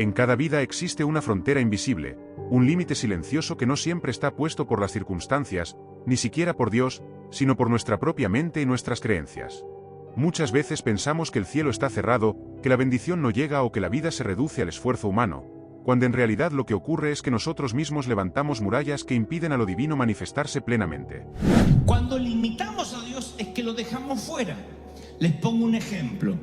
En cada vida existe una frontera invisible, un límite silencioso que no siempre está puesto por las circunstancias, ni siquiera por Dios, sino por nuestra propia mente y nuestras creencias. Muchas veces pensamos que el cielo está cerrado, que la bendición no llega o que la vida se reduce al esfuerzo humano, cuando en realidad lo que ocurre es que nosotros mismos levantamos murallas que impiden a lo divino manifestarse plenamente. Cuando limitamos a Dios es que lo dejamos fuera. Les pongo un ejemplo.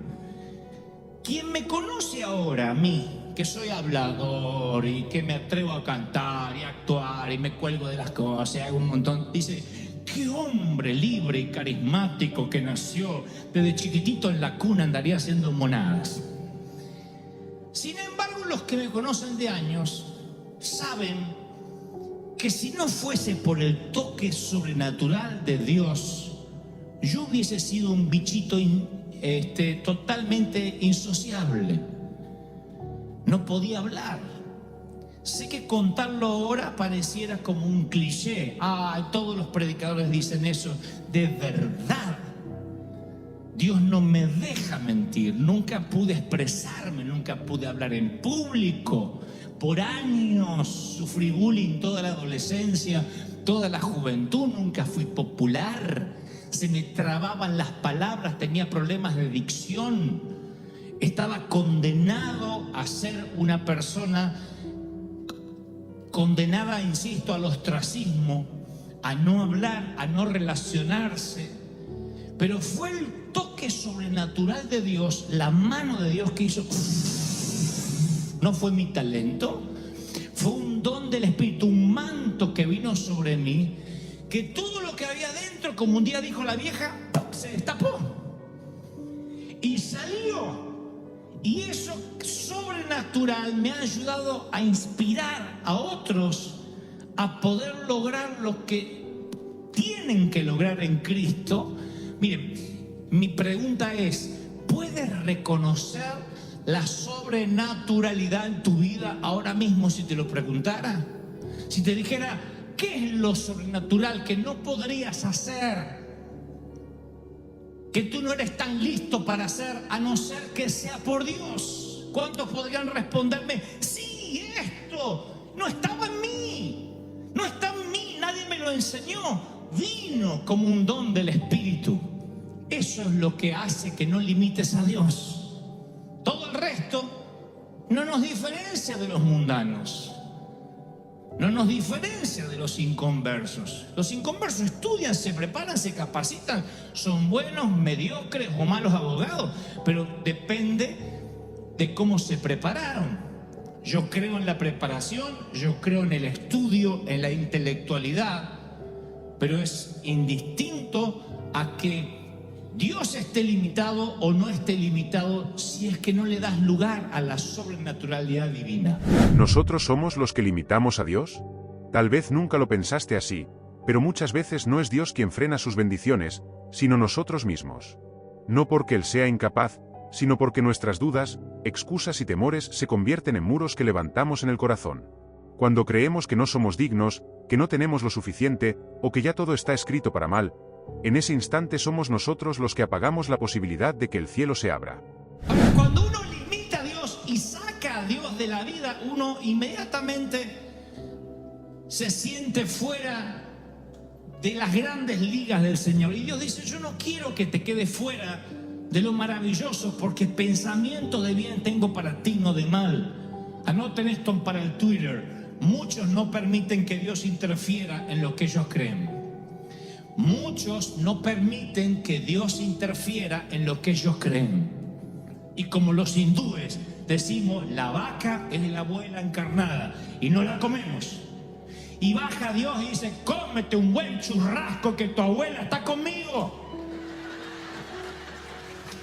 Quien me conoce ahora, a mí, que soy hablador y que me atrevo a cantar y a actuar y me cuelgo de las cosas y hago un montón, dice: qué hombre libre y carismático que nació. Desde chiquitito en la cuna andaría haciendo monadas. Sin embargo, los que me conocen de años saben que si no fuese por el toque sobrenatural de Dios, yo hubiese sido un bichito totalmente insociable. No podía hablar. Sé que contarlo ahora pareciera como un cliché. Todos los predicadores dicen eso. De verdad, Dios no me deja mentir. Nunca pude expresarme, nunca pude hablar en público. Por años sufrí bullying toda la adolescencia, toda la juventud. Nunca fui popular. Se me trababan las palabras, tenía problemas de dicción. Estaba condenado a ser una persona condenada, insisto, al ostracismo, a no hablar, a no relacionarse. Pero fue el toque sobrenatural de Dios, la mano de Dios que hizo. No fue mi talento, fue un don del Espíritu, un manto que vino sobre mí, que todo lo que había dentro, como un día dijo la vieja, se destapó y salió. Y eso sobrenatural me ha ayudado a inspirar a otros a poder lograr lo que tienen que lograr en Cristo. Miren, mi pregunta es: ¿puedes reconocer la sobrenaturalidad en tu vida ahora mismo si te lo preguntara? Si te dijera, ¿qué es lo sobrenatural que no podrías hacer? Que tú no eres tan listo para hacer, a no ser que sea por Dios. ¿Cuántos podrían responderme: sí, esto no estaba en mí, no está en mí, nadie me lo enseñó, vino como un don del Espíritu? Eso es lo que hace que no limites a Dios. Todo el resto no nos diferencia de los mundanos, no nos diferencia de los inconversos. Los inconversos estudian, se preparan, se capacitan, son buenos, mediocres o malos abogados, pero depende de cómo se prepararon. Yo creo en la preparación, yo creo en el estudio, en la intelectualidad, pero es indistinto a que Dios esté limitado o no esté limitado si es que no le das lugar a la sobrenaturalidad divina. ¿Nosotros somos los que limitamos a Dios? Tal vez nunca lo pensaste así, pero muchas veces no es Dios quien frena sus bendiciones, sino nosotros mismos. No porque Él sea incapaz, sino porque nuestras dudas, excusas y temores se convierten en muros que levantamos en el corazón. Cuando creemos que no somos dignos, que no tenemos lo suficiente, o que ya todo está escrito para mal, en ese instante somos nosotros los que apagamos la posibilidad de que el cielo se abra. Cuando uno limita a Dios y saca a Dios de la vida, uno inmediatamente se siente fuera de las grandes ligas del Señor. Y Dios dice: yo no quiero que te quedes fuera de lo maravilloso, porque pensamiento de bien tengo para ti, no de mal. Anoten esto para el Twitter: muchos no permiten que Dios interfiera en lo que ellos creen. Muchos no permiten que Dios interfiera en lo que ellos creen. Y como los hindúes decimos, la vaca es de la abuela encarnada y no la comemos. Y baja Dios y dice: cómete un buen churrasco que tu abuela está conmigo.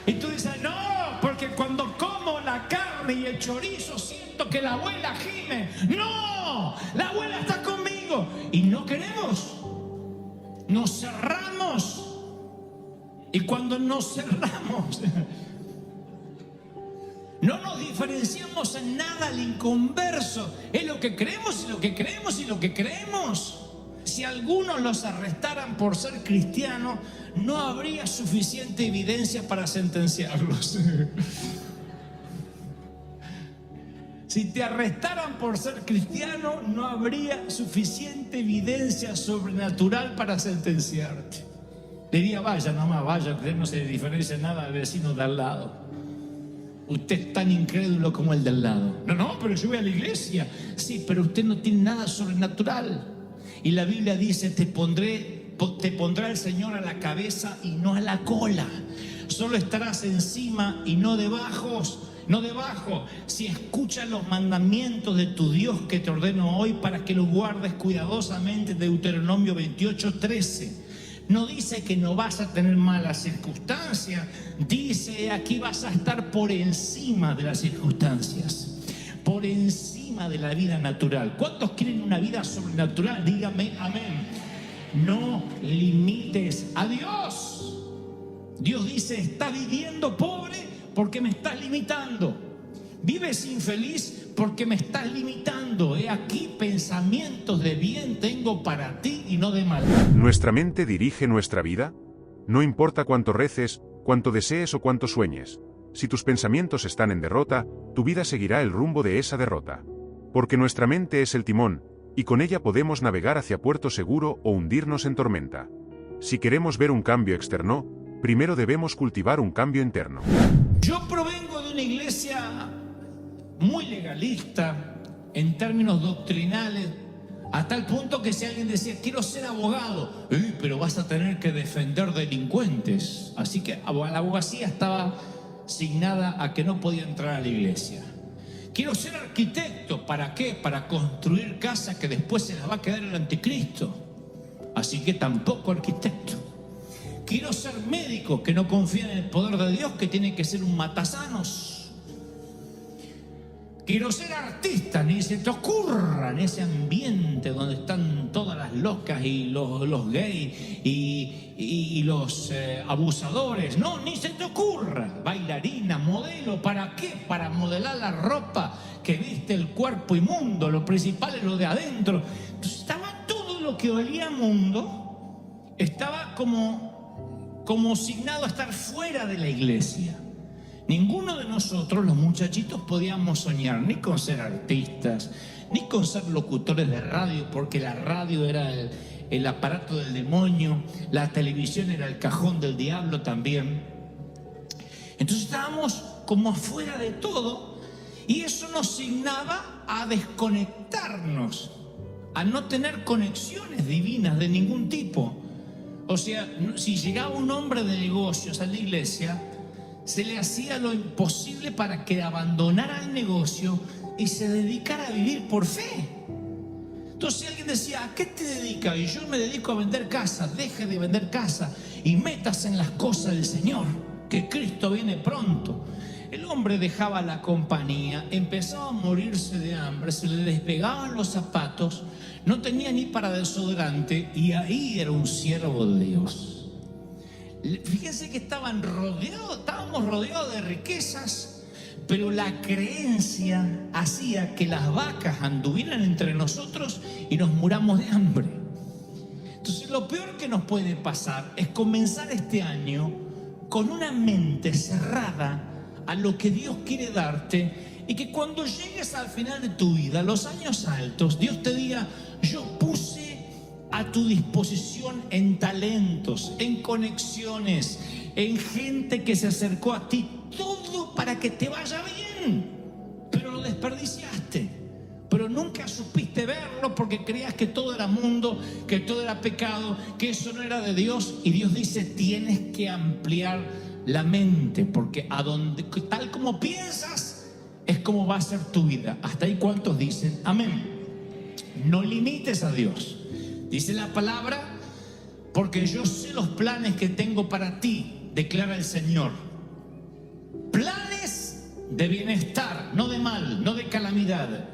Y tú dices: no, porque cuando como la carne y el chorizo siento que la abuela gime. No, la abuela está conmigo. Y no queremos. Nos cerramos. Y cuando nos cerramos, no nos diferenciamos en nada al inconverso. Es lo que creemos y lo que creemos y lo que creemos. Si algunos los arrestaran por ser cristianos, no habría suficiente evidencia para sentenciarlos. Si te arrestaran por ser cristiano, no habría suficiente evidencia sobrenatural para sentenciarte. Diría, vaya nomás, vaya, usted no se diferencia nada del vecino de al lado. Usted es tan incrédulo como el de al lado. No, pero yo voy a la iglesia. Sí, pero usted no tiene nada sobrenatural. Y la Biblia dice, te pondrá el Señor a la cabeza y no a la cola. Solo estarás encima y no debajo. Si escuchas los mandamientos de tu Dios que te ordeno hoy para que los guardes cuidadosamente, Deuteronomio 28:13. No dice que no vas a tener malas circunstancias, dice aquí vas a estar por encima de las circunstancias, por encima de la vida natural. ¿Cuántos quieren una vida sobrenatural? Dígame amén. No limites a Dios. Dios dice, estás viviendo pobre porque me estás limitando. Vives infeliz porque me estás limitando. He aquí pensamientos de bien tengo para ti y no de mal. ¿Nuestra mente dirige nuestra vida? No importa cuánto reces, cuánto desees o cuánto sueñes. Si tus pensamientos están en derrota, tu vida seguirá el rumbo de esa derrota. Porque nuestra mente es el timón, y con ella podemos navegar hacia puerto seguro o hundirnos en tormenta. Si queremos ver un cambio externo, primero debemos cultivar un cambio interno. Yo provengo de una iglesia muy legalista en términos doctrinales, a tal punto que si alguien decía, quiero ser abogado, pero vas a tener que defender delincuentes. Así que la abogacía estaba asignada a que no podía entrar a la iglesia. Quiero ser arquitecto, ¿para qué? Para construir casas que después se las va a quedar el anticristo. Así que tampoco arquitecto. Quiero ser médico, que no confía en el poder de Dios, que tiene que ser un matasanos. Quiero ser artista, ni se te ocurra en ese ambiente donde están todas las locas y los gays y los abusadores. No, ni se te ocurra. Bailarina, modelo, ¿para qué? Para modelar la ropa que viste el cuerpo inmundo. Lo principal es lo de adentro. Entonces estaba todo lo que olía mundo, estaba como asignado a estar fuera de la iglesia. Ninguno de nosotros, los muchachitos, podíamos soñar ni con ser artistas, ni con ser locutores de radio, porque la radio era el aparato del demonio, la televisión era el cajón del diablo también. Entonces estábamos como afuera de todo, y eso nos asignaba a desconectarnos, a no tener conexiones divinas de ningún tipo. O sea, si llegaba un hombre de negocios a la iglesia, se le hacía lo imposible para que abandonara el negocio y se dedicara a vivir por fe. Entonces si alguien decía, ¿a qué te dedicas? Y yo me dedico a vender casas. Deje de vender casas y métase en las cosas del Señor, que Cristo viene pronto. El hombre dejaba la compañía, empezaba a morirse de hambre, se le despegaban los zapatos, no tenía ni para desodorante, y ahí era un siervo de Dios. Fíjense que estábamos rodeados de riquezas, pero la creencia hacía que las vacas anduvieran entre nosotros y nos muramos de hambre. Entonces lo peor que nos puede pasar es comenzar este año con una mente cerrada a lo que Dios quiere darte, y que cuando llegues al final de tu vida, los años altos, Dios te diga, yo puse a tu disposición en talentos, en conexiones, en gente que se acercó a ti, todo para que te vaya bien, pero lo desperdiciaste, pero nunca supiste verlo porque creías que todo era mundo, que todo era pecado, que eso no era de Dios. Y Dios dice, tienes que ampliar la mente, porque tal como piensas es como va a ser tu vida. Hasta ahí, ¿cuántos dicen amén? No limites a Dios. Dice la palabra, porque yo sé los planes que tengo para ti, declara el Señor. Planes de bienestar, no de mal, no de calamidad,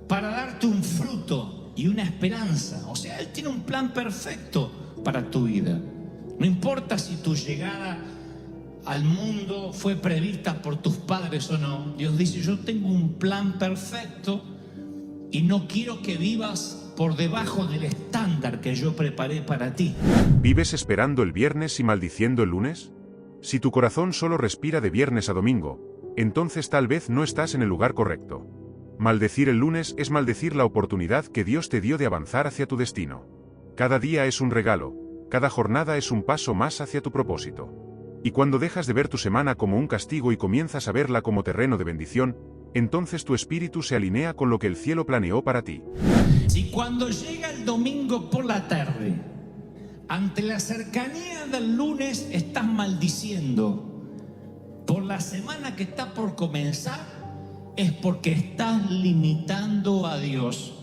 para darte un fruto y una esperanza. O sea, Él tiene un plan perfecto para tu vida. No importa si tu llegada al mundo fue prevista por tus padres o no. Dios dice, yo tengo un plan perfecto y no quiero que vivas por debajo del estándar que yo preparé para ti. ¿Vives esperando el viernes y maldiciendo el lunes? Si tu corazón solo respira de viernes a domingo, entonces tal vez no estás en el lugar correcto. Maldecir el lunes es maldecir la oportunidad que Dios te dio de avanzar hacia tu destino. Cada día es un regalo, cada jornada es un paso más hacia tu propósito. Y cuando dejas de ver tu semana como un castigo y comienzas a verla como terreno de bendición, entonces tu espíritu se alinea con lo que el cielo planeó para ti. Si cuando llega el domingo por la tarde, ante la cercanía del lunes, estás maldiciendo por la semana que está por comenzar, es porque estás limitando a Dios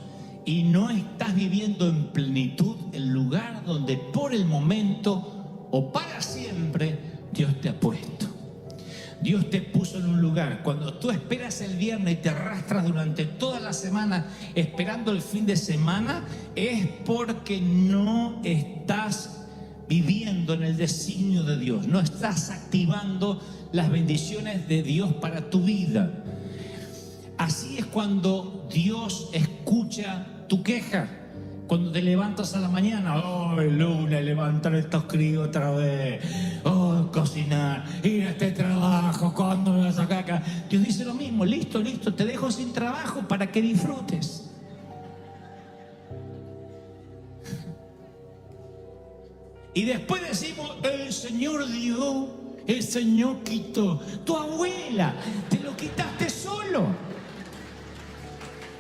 y no estás viviendo en plenitud el lugar donde por el momento o para siempre Dios te ha puesto. Dios te puso en un lugar. Cuando tú esperas el viernes y te arrastras durante toda la semana esperando el fin de semana, es porque no estás viviendo en el designio de Dios, no estás activando las bendiciones de Dios para tu vida. Así es cuando Dios escucha tu queja. Cuando te levantas a la mañana, oh, el lunes, levantar estos críos otra vez, oh, cocinar, ir a este trabajo, ¿cuándo me vas a sacar acá? Dios dice lo mismo, listo, te dejo sin trabajo para que disfrutes. Y después decimos, el Señor dio, el Señor quitó. Tu abuela, te lo quitaste solo.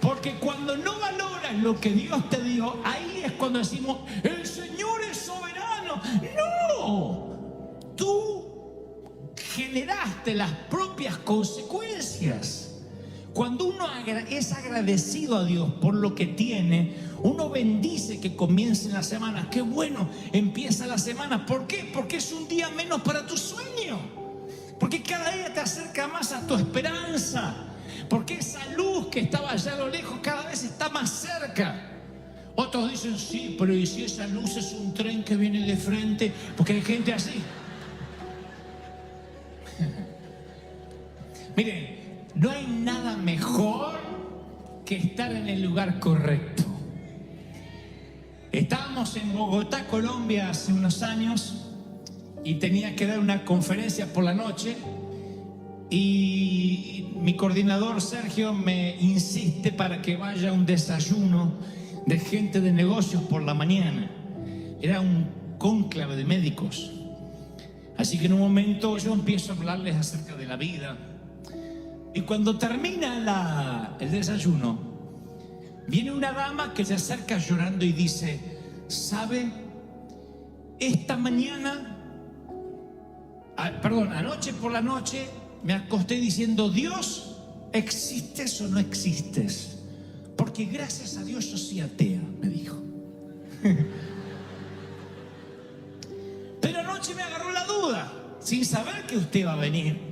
Porque cuando no valoras lo que Dios te dio, ahí es cuando decimos, el Señor es soberano. No, tú generaste las propias consecuencias. Cuando uno es agradecido a Dios por lo que tiene, uno bendice que comiencen las semanas. Qué bueno, empieza la semana. ¿Por qué? Porque es un día menos para tu sueño. Porque cada día te acerca más a tu esperanza. Porque esa luz que estaba allá a lo lejos cada vez está más cerca. Otros dicen, sí, pero ¿y si esa luz es un tren que viene de frente? Porque hay gente así. Miren, no hay nada mejor que estar en el lugar correcto. Estábamos en Bogotá, Colombia, hace unos años y tenía que dar una conferencia por la noche. Y mi coordinador Sergio me insiste para que vaya a un desayuno de gente de negocios por la mañana. Era un cónclave de médicos. Así que en un momento yo empiezo a hablarles acerca de la vida. Y cuando termina el desayuno, viene una dama que se acerca llorando y dice, ¿sabe? Anoche por la noche me acosté diciendo, Dios, ¿existes o no existes? Porque gracias a Dios yo soy atea, me dijo. Pero anoche me agarró la duda, sin saber que usted va a venir.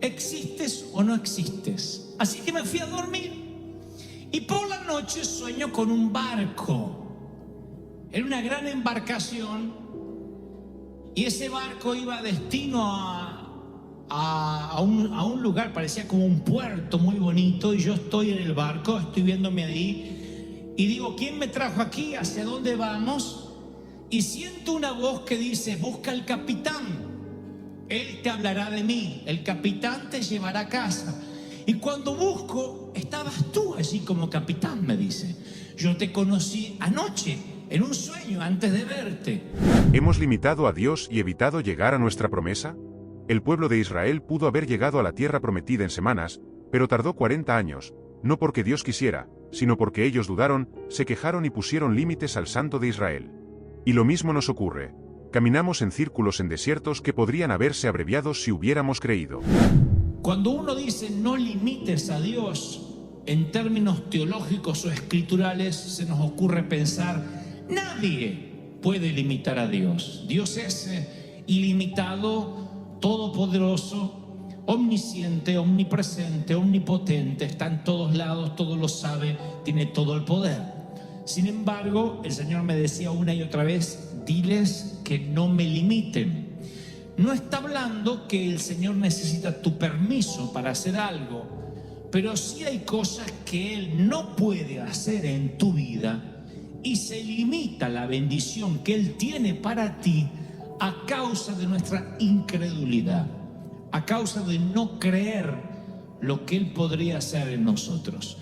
¿Existes o no existes? Así que me fui a dormir. Y por la noche sueño con un barco. Era una gran embarcación. Y ese barco iba destino a un lugar, parecía como un puerto muy bonito, y yo estoy en el barco, estoy viéndome ahí y digo, ¿quién me trajo aquí? ¿Hacia dónde vamos? Y siento una voz que dice, busca al capitán, él te hablará de mí, el capitán te llevará a casa. Y cuando busco, estabas tú allí como capitán, me dice. Yo te conocí anoche en un sueño antes de verte. ¿Hemos limitado a Dios y evitado llegar a nuestra promesa? El pueblo de Israel pudo haber llegado a la tierra prometida en semanas, pero tardó 40 años, no porque Dios quisiera, sino porque ellos dudaron, se quejaron y pusieron límites al Santo de Israel. Y lo mismo nos ocurre. Caminamos en círculos en desiertos que podrían haberse abreviado si hubiéramos creído. Cuando uno dice no limites a Dios, en términos teológicos o escriturales, se nos ocurre pensar, nadie puede limitar a Dios. Dios es ilimitado, todopoderoso, omnisciente, omnipresente, omnipotente, está en todos lados, todo lo sabe, tiene todo el poder. Sin embargo, el Señor me decía una y otra vez, diles que no me limiten. No está hablando que el Señor necesita tu permiso para hacer algo, pero sí hay cosas que Él no puede hacer en tu vida y se limita la bendición que Él tiene para ti a causa de nuestra incredulidad, a causa de no creer lo que Él podría hacer en nosotros.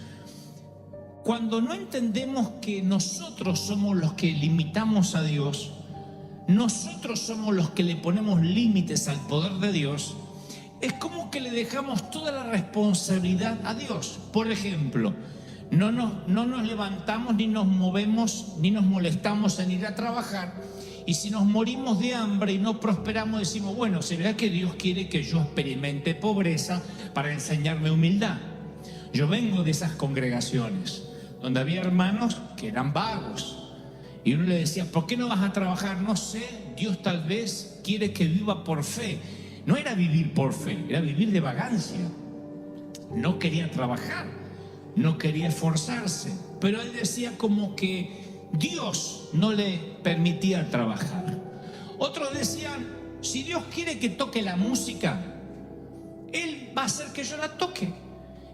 cuando no entendemos que nosotros somos los que limitamos a Dios, nosotros somos los que le ponemos límites al poder de Dios, es como que le dejamos toda la responsabilidad a Dios. Por ejemplo, no nos levantamos ni nos movemos ni nos molestamos en ir a trabajar, y si nos morimos de hambre y no prosperamos, decimos, bueno, ¿será que Dios quiere que yo experimente pobreza para enseñarme humildad? Yo vengo de esas congregaciones donde había hermanos que eran vagos, y uno le decía, ¿por qué no vas a trabajar? No sé, Dios tal vez quiere que viva por fe. No era vivir por fe, era vivir de vagancia. No quería trabajar, no quería esforzarse, pero él decía como que Dios no le permitía trabajar. Otros decían, si Dios quiere que toque la música, Él va a hacer que yo la toque.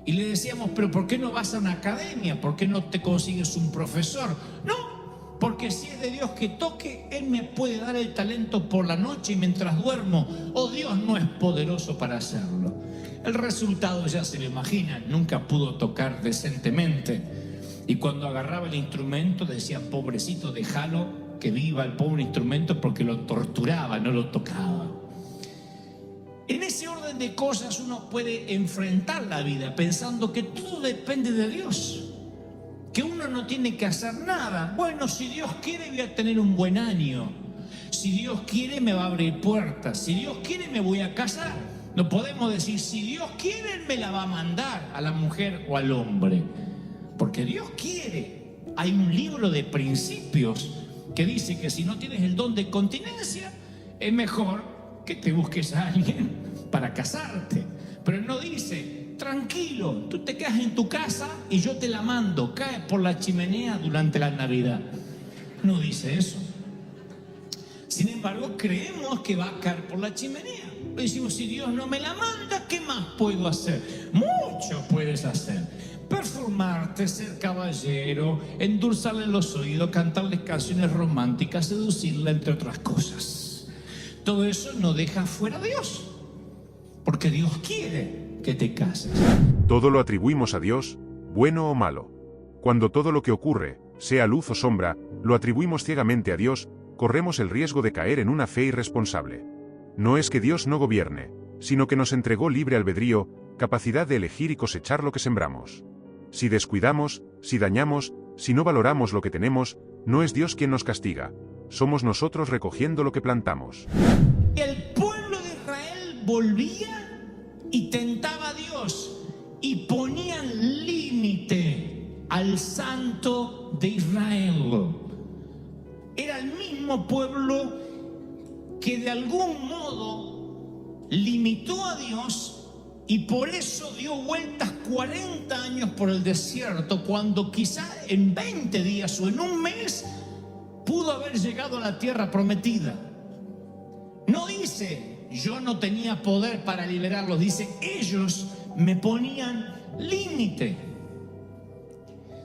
Y le decíamos, pero ¿por qué no vas a una academia? ¿Por qué no te consigues un profesor? No, porque si es de Dios que toque, Él me puede dar el talento por la noche y mientras duermo, o Dios no es poderoso para hacerlo. El resultado ya se lo imaginan, nunca pudo tocar decentemente. Y cuando agarraba el instrumento decía, pobrecito, déjalo que viva el pobre instrumento, porque lo torturaba, no lo tocaba. En ese orden de cosas uno puede enfrentar la vida pensando que todo depende de Dios, que uno no tiene que hacer nada. Bueno, si Dios quiere voy a tener un buen año, si Dios quiere me va a abrir puertas, si Dios quiere me voy a casar. No podemos decir, si Dios quiere Él me la va a mandar a la mujer o al hombre, porque Dios quiere. Hay un libro de principios que dice que si no tienes el don de continencia, es mejor que te busques a alguien para casarte. Pero no dice, tranquilo, tú te quedas en tu casa y yo te la mando, cae por la chimenea durante la Navidad. No dice eso. Sin embargo, creemos que va a caer por la chimenea. Decimos, si Dios no me la manda, ¿qué más puedo hacer? Mucho puedes hacer. Performarte, ser caballero, endulzarle los oídos, cantarles canciones románticas, seducirla, entre otras cosas. Todo eso no deja fuera a Dios, porque Dios quiere que te cases. Todo lo atribuimos a Dios, bueno o malo. Cuando todo lo que ocurre, sea luz o sombra, lo atribuimos ciegamente a Dios, corremos el riesgo de caer en una fe irresponsable. No es que Dios no gobierne, sino que nos entregó libre albedrío, capacidad de elegir y cosechar lo que sembramos. Si descuidamos, si dañamos, si no valoramos lo que tenemos, no es Dios quien nos castiga, somos nosotros recogiendo lo que plantamos. El pueblo de Israel volvía y tentaba a Dios y ponían límite al Santo de Israel. Era el mismo pueblo que de algún modo limitó a Dios y por eso dio vueltas 40 años por el desierto, cuando quizá en 20 días o en un mes pudo haber llegado a la tierra prometida. No dice, yo no tenía poder para liberarlos, dice, ellos me ponían límite.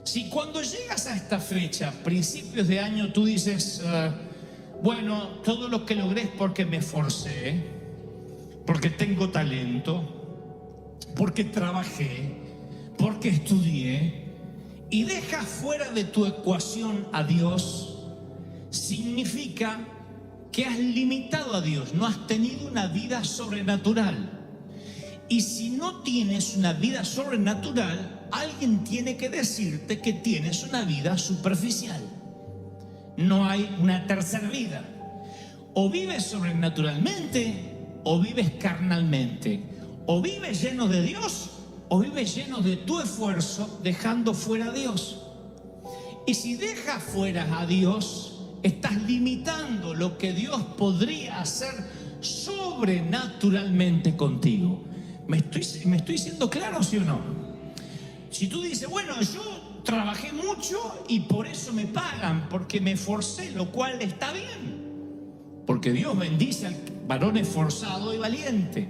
Si cuando llegas a esta fecha, principios de año, tú dices, bueno, todo lo que logré es porque me esforcé, porque tengo talento, porque trabajé, porque estudié, y dejas fuera de tu ecuación a Dios, significa que has limitado a Dios, no has tenido una vida sobrenatural. Y si no tienes una vida sobrenatural, alguien tiene que decirte que tienes una vida superficial. No hay una tercera vida. O vives sobrenaturalmente o vives carnalmente. O vives lleno de Dios o vives lleno de tu esfuerzo, dejando fuera a Dios. Y si dejas fuera a Dios, estás limitando lo que Dios podría hacer sobrenaturalmente contigo. ¿Me estoy siendo claro, sí o no? Si tú dices, bueno, yo trabajé mucho y por eso me pagan, porque me esforcé, lo cual está bien, porque Dios bendice al varón esforzado y valiente.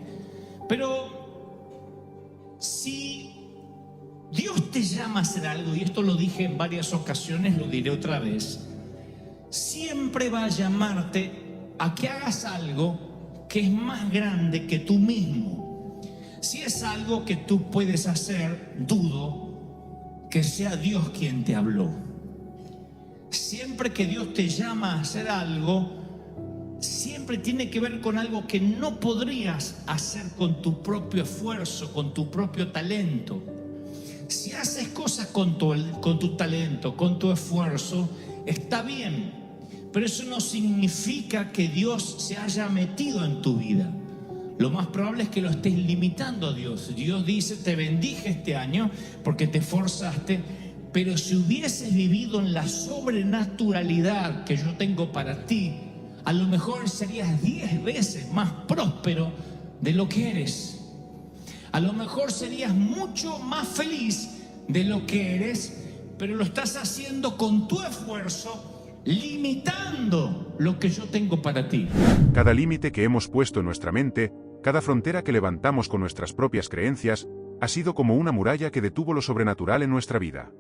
Pero si Dios te llama a hacer algo, y esto lo dije en varias ocasiones, lo diré otra vez, siempre va a llamarte a que hagas algo que es más grande que tú mismo. Si es algo que tú puedes hacer, dudo que sea Dios quien te habló. Siempre que Dios te llama a hacer algo, siempre tiene que ver con algo que no podrías hacer con tu propio esfuerzo, con tu propio talento. Si haces cosas con tu talento, con tu esfuerzo, está bien, pero eso no significa que Dios se haya metido en tu vida. Lo más probable es que lo estés limitando a Dios. Dios dice, te bendije este año porque te esforzaste, pero si hubieses vivido en la sobrenaturalidad que yo tengo para ti, a lo mejor serías 10 veces más próspero de lo que eres. A lo mejor serías mucho más feliz de lo que eres, pero lo estás haciendo con tu esfuerzo, limitando lo que yo tengo para ti. Cada límite que hemos puesto en nuestra mente, cada frontera que levantamos con nuestras propias creencias, ha sido como una muralla que detuvo lo sobrenatural en nuestra vida.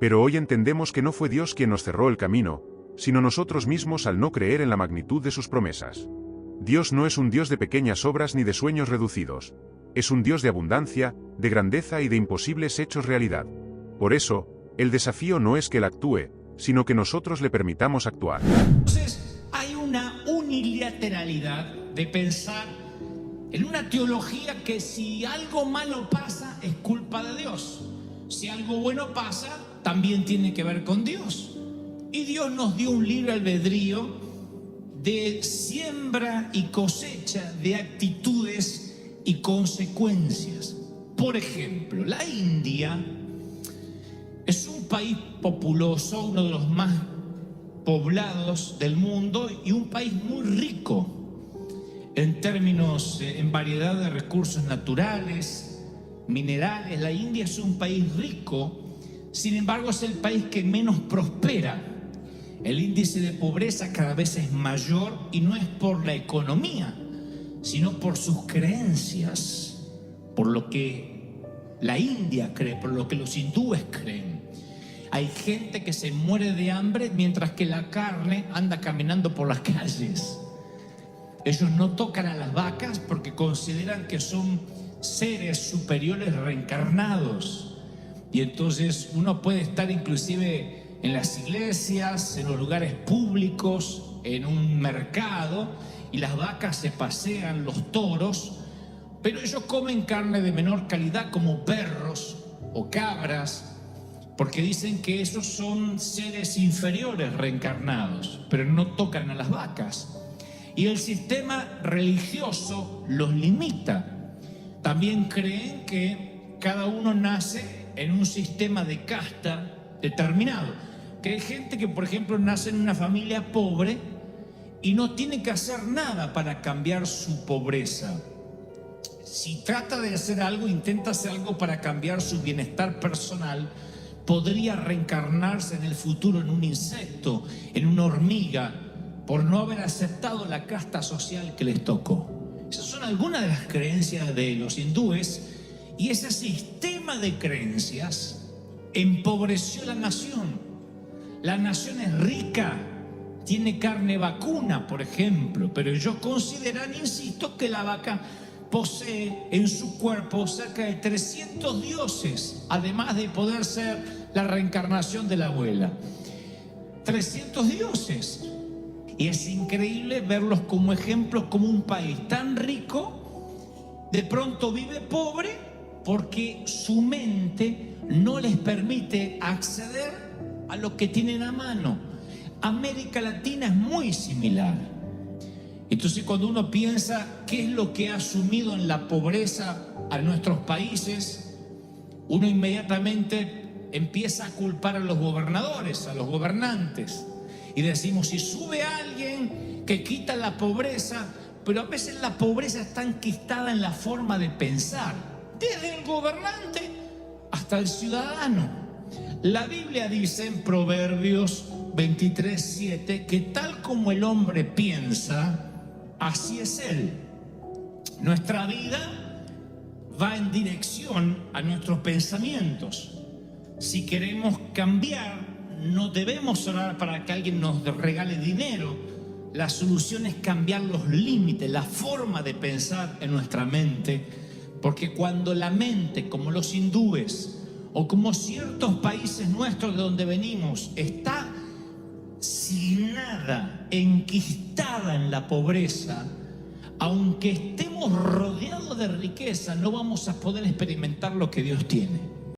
Pero hoy entendemos que no fue Dios quien nos cerró el camino, sino nosotros mismos al no creer en la magnitud de sus promesas. Dios no es un Dios de pequeñas obras ni de sueños reducidos. Es un Dios de abundancia, de grandeza y de imposibles hechos realidad. Por eso, el desafío no es que Él actúe, sino que nosotros le permitamos actuar. Entonces, hay una unilateralidad de pensar en una teología que si algo malo pasa es culpa de Dios. Si algo bueno pasa, también tiene que ver con Dios. Y Dios nos dio un libre albedrío de siembra y cosecha de actitudes y consecuencias. Por ejemplo, la India es un país populoso, uno de los más poblados del mundo y un país muy rico en términos, en variedad de recursos naturales, minerales. La India es un país rico, sin embargo es el país que menos prospera. El índice de pobreza cada vez es mayor y no es por la economía, sino por sus creencias, por lo que la India cree, por lo que los hindúes creen. Hay gente que se muere de hambre mientras que la carne anda caminando por las calles. Ellos no tocan a las vacas porque consideran que son seres superiores reencarnados. Y entonces uno puede estar inclusive en las iglesias, en los lugares públicos, en un mercado, y las vacas se pasean, los toros, pero ellos comen carne de menor calidad como perros o cabras, porque dicen que esos son seres inferiores reencarnados, pero no tocan a las vacas. Y el sistema religioso los limita. También creen que cada uno nace en un sistema de casta determinado. Que hay gente que, por ejemplo, nace en una familia pobre y no tiene que hacer nada para cambiar su pobreza. Si trata de hacer algo, intenta hacer algo para cambiar su bienestar personal, podría reencarnarse en el futuro en un insecto, en una hormiga, por no haber aceptado la casta social que les tocó. Esas son algunas de las creencias de los hindúes, y ese sistema de creencias empobreció la nación. La nación es rica, tiene carne vacuna, por ejemplo, pero ellos consideran, insisto, que la vaca posee en su cuerpo cerca de 300 dioses, además de poder ser la reencarnación de la abuela. 300 dioses. Y es increíble verlos como ejemplos, como un país tan rico de pronto vive pobre porque su mente no les permite acceder a lo que tienen a mano. América Latina es muy similar. Entonces, cuando uno piensa qué es lo que ha sumido en la pobreza a nuestros países, uno inmediatamente empieza a culpar a los gobernadores, a los gobernantes. Y decimos, si sube alguien que quita la pobreza, pero a veces la pobreza está enquistada en la forma de pensar, desde el gobernante hasta el ciudadano. La Biblia dice en Proverbios 23:7 que tal como el hombre piensa, así es él. Nuestra vida va en dirección a nuestros pensamientos. Si queremos cambiar, no debemos orar para que alguien nos regale dinero. La solución es cambiar los límites, la forma de pensar en nuestra mente, porque cuando la mente, como los hindúes o como ciertos países nuestros de donde venimos, está sin nada, enquistada en la pobreza, aunque estemos rodeados de riqueza, no vamos a poder experimentar lo que Dios tiene.